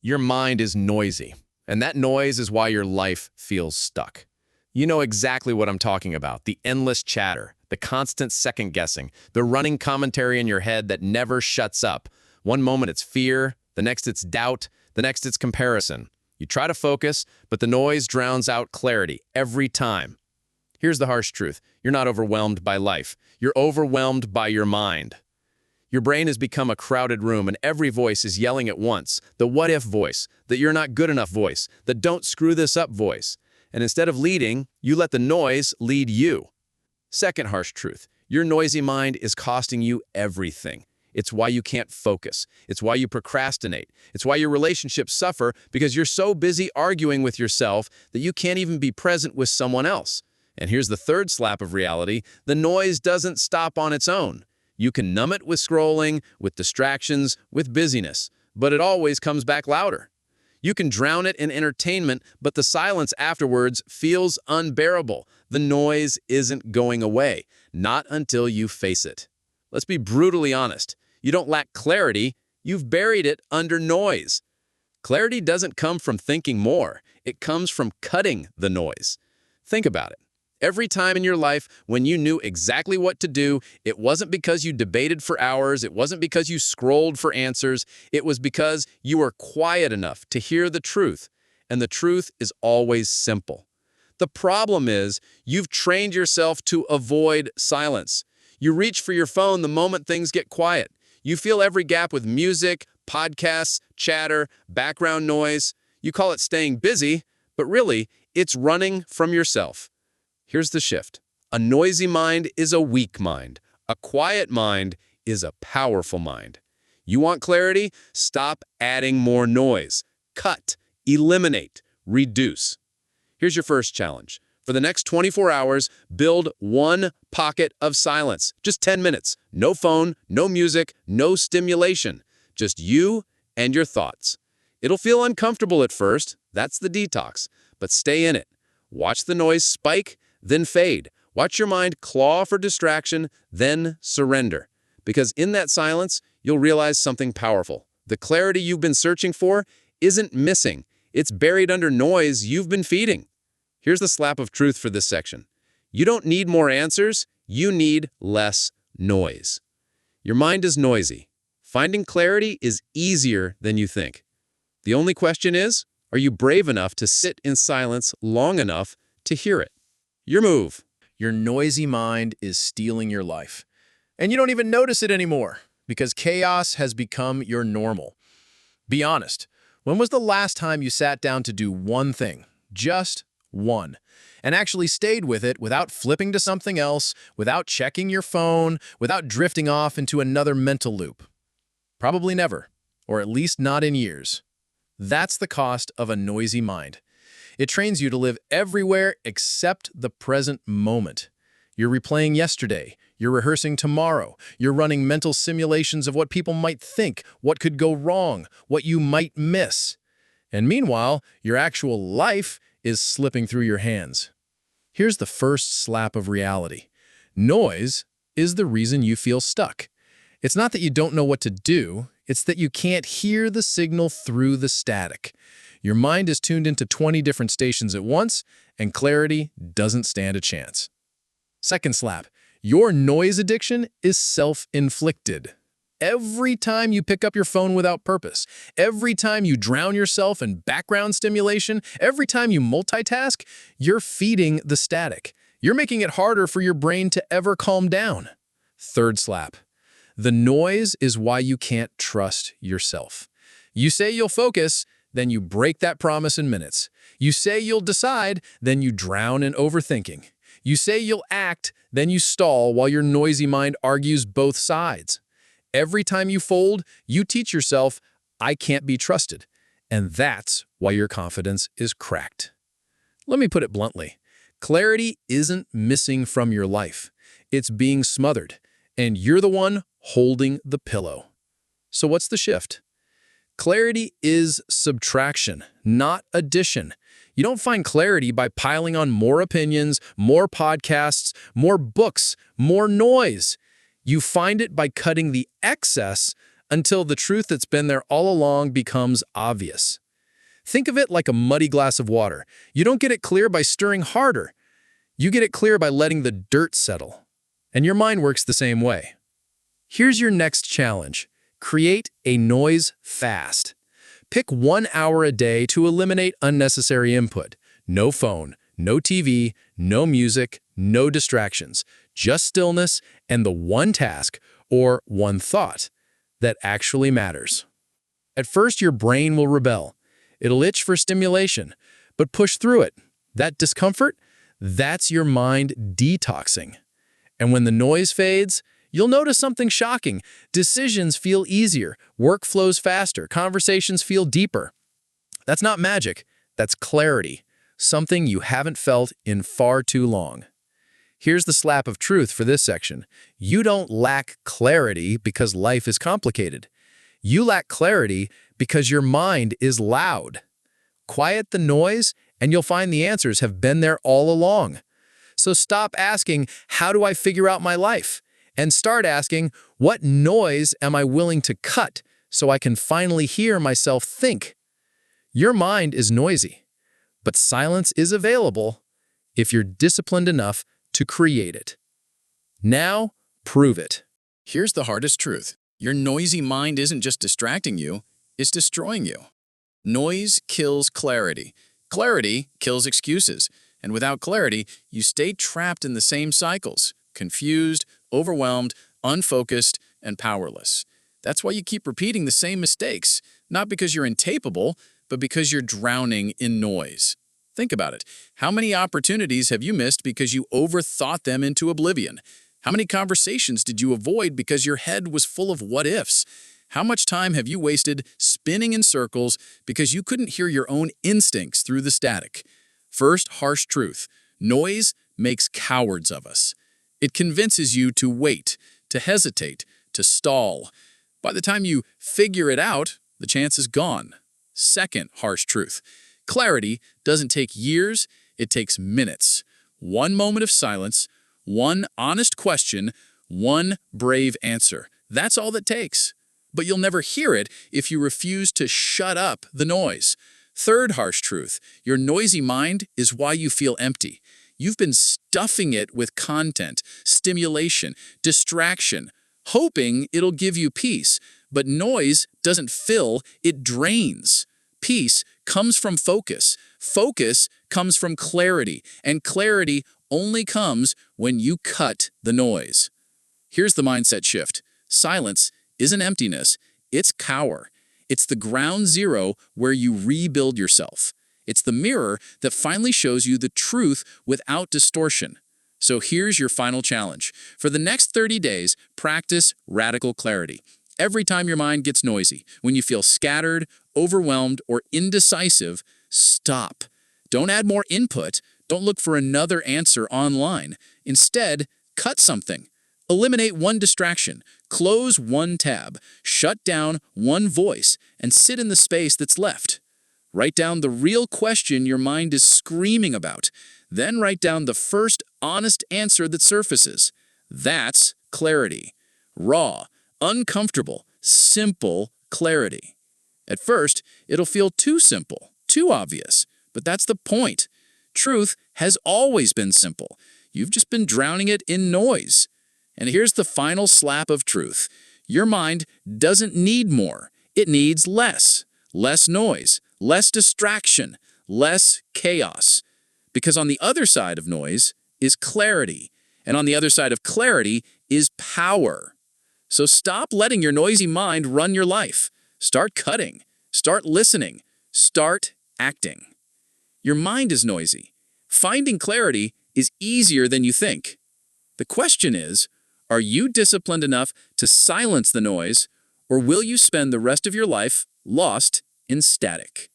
Your mind is noisy, and that noise is why your life feels stuck. You know exactly what I'm talking about, the endless chatter, the constant second-guessing, the running commentary in your head that never shuts up. One moment it's fear, the next it's doubt, the next it's comparison. You try to focus, but the noise drowns out clarity every time. Here's the harsh truth. You're not overwhelmed by life. You're overwhelmed by your mind. Your brain has become a crowded room, and every voice is yelling at once. The what-if voice, the you're not good enough voice, the don't screw this up voice. And instead of leading, you let the noise lead you. Second harsh truth. Your noisy mind is costing you everything. It's why you can't focus. It's why you procrastinate. It's why your relationships suffer because you're so busy arguing with yourself that you can't even be present with someone else. And here's the third slap of reality. The noise doesn't stop on its own. You can numb it with scrolling, with distractions, with busyness, but it always comes back louder. You can drown it in entertainment, but the silence afterwards feels unbearable. The noise isn't going away, not until you face it. Let's be brutally honest. You don't lack clarity, you've buried it under noise. Clarity doesn't come from thinking more, it comes from cutting the noise. Think about it. Every time in your life when you knew exactly what to do, it wasn't because you debated for hours, it wasn't because you scrolled for answers, it was because you were quiet enough to hear the truth. And the truth is always simple. The problem is you've trained yourself to avoid silence. You reach for your phone the moment things get quiet. You fill every gap with music, podcasts, chatter, background noise. You call it staying busy, but really, it's running from yourself. Here's the shift. A noisy mind is a weak mind. A quiet mind is a powerful mind. You want clarity? Stop adding more noise. Cut, eliminate, reduce. Here's your first challenge. For the next 24 hours, build one pocket of silence. Just 10 minutes. No phone, no music, no stimulation. Just you and your thoughts. It'll feel uncomfortable at first. That's the detox. But stay in it. Watch the noise spike, then fade. Watch your mind claw for distraction, then surrender. Because in that silence, you'll realize something powerful. The clarity you've been searching for isn't missing. It's buried under noise you've been feeding. Here's the slap of truth for this section. You don't need more answers, you need less noise. Your mind is noisy. Finding clarity is easier than you think. The only question is, are you brave enough to sit in silence long enough to hear it? Your move. Your noisy mind is stealing your life. And you don't even notice it anymore because chaos has become your normal. Be honest. When was the last time you sat down to do one thing, just one, and actually stayed with it without flipping to something else, without checking your phone, without drifting off into another mental loop? Probably never, or at least not in years. That's the cost of a noisy mind. It trains you to live everywhere except the present moment. You're replaying yesterday. You're rehearsing tomorrow. You're running mental simulations of what people might think, what could go wrong, what you might miss. And meanwhile, your actual life is slipping through your hands. Here's the first slap of reality. Noise is the reason you feel stuck. It's not that you don't know what to do, it's that you can't hear the signal through the static. Your mind is tuned into 20 different stations at once, and clarity doesn't stand a chance. Second slap. Your noise addiction is self-inflicted. Every time you pick up your phone without purpose, every time you drown yourself in background stimulation, every time you multitask, you're feeding the static. You're making it harder for your brain to ever calm down. Third slap. The noise is why you can't trust yourself. You say you'll focus, then you break that promise in minutes. You say you'll decide, then you drown in overthinking. You say you'll act, then you stall while your noisy mind argues both sides. Every time you fold, you teach yourself, I can't be trusted. And that's why your confidence is cracked. Let me put it bluntly. Clarity isn't missing from your life. It's being smothered, and you're the one holding the pillow. So what's the shift? Clarity is subtraction, not addition. You don't find clarity by piling on more opinions, more podcasts, more books, more noise. You find it by cutting the excess until the truth that's been there all along becomes obvious. Think of it like a muddy glass of water. You don't get it clear by stirring harder. You get it clear by letting the dirt settle. And your mind works the same way. Here's your next challenge. Create a noise fast. Pick 1 hour a day to eliminate unnecessary input. No phone, no TV, no music, no distractions. Just stillness and the one task or one thought that actually matters. At first, your brain will rebel. It'll itch for stimulation, but push through it. That discomfort, that's your mind detoxing. And when the noise fades, you'll notice something shocking. Decisions feel easier, work flows faster, conversations feel deeper. That's not magic, that's clarity, something you haven't felt in far too long. Here's the slap of truth for this section. You don't lack clarity because life is complicated. You lack clarity because your mind is loud. Quiet the noise, and you'll find the answers have been there all along. So stop asking, how do I figure out my life? And start asking, what noise am I willing to cut so I can finally hear myself think? Your mind is noisy, but silence is available if you're disciplined enough to create it. Now, prove it. Here's the hardest truth. Your noisy mind isn't just distracting you, it's destroying you. Noise kills clarity. Clarity kills excuses. And without clarity, you stay trapped in the same cycles, confused, overwhelmed, unfocused, and powerless. That's why you keep repeating the same mistakes, not because you're incapable, but because you're drowning in noise. Think about it. How many opportunities have you missed because you overthought them into oblivion? How many conversations did you avoid because your head was full of what-ifs? How much time have you wasted spinning in circles because you couldn't hear your own instincts through the static? First, harsh truth. Noise makes cowards of us. It convinces you to wait, to hesitate, to stall. By the time you figure it out, the chance is gone. Second, harsh truth. Clarity doesn't take years, it takes minutes. One moment of silence, one honest question, one brave answer. That's all that takes. But you'll never hear it if you refuse to shut up the noise. Third harsh truth, your noisy mind is why you feel empty. You've been stuffing it with content, stimulation, distraction, hoping it'll give you peace. But noise doesn't fill, it drains. Peace comes from focus. Focus comes from clarity. And clarity only comes when you cut the noise. Here's the mindset shift. Silence isn't emptiness, it's cower. It's the ground zero where you rebuild yourself. It's the mirror that finally shows you the truth without distortion. So here's your final challenge. For the next 30 days, practice radical clarity. Every time your mind gets noisy, when you feel scattered, overwhelmed, or indecisive, stop. Don't add more input. Don't look for another answer online. Instead, cut something. Eliminate one distraction, close one tab, shut down one voice, and sit in the space that's left. Write down the real question your mind is screaming about. Then write down the first honest answer that surfaces. That's clarity. Raw, uncomfortable, simple clarity. At first, it'll feel too simple, too obvious, but that's the point. Truth has always been simple. You've just been drowning it in noise. And here's the final slap of truth. Your mind doesn't need more. It needs less. Less noise, less distraction, less chaos. Because on the other side of noise is clarity. And on the other side of clarity is power. So stop letting your noisy mind run your life. Start cutting. Start listening. Start acting. Your mind is noisy. Finding clarity is easier than you think. The question is, are you disciplined enough to silence the noise, or will you spend the rest of your life lost in static?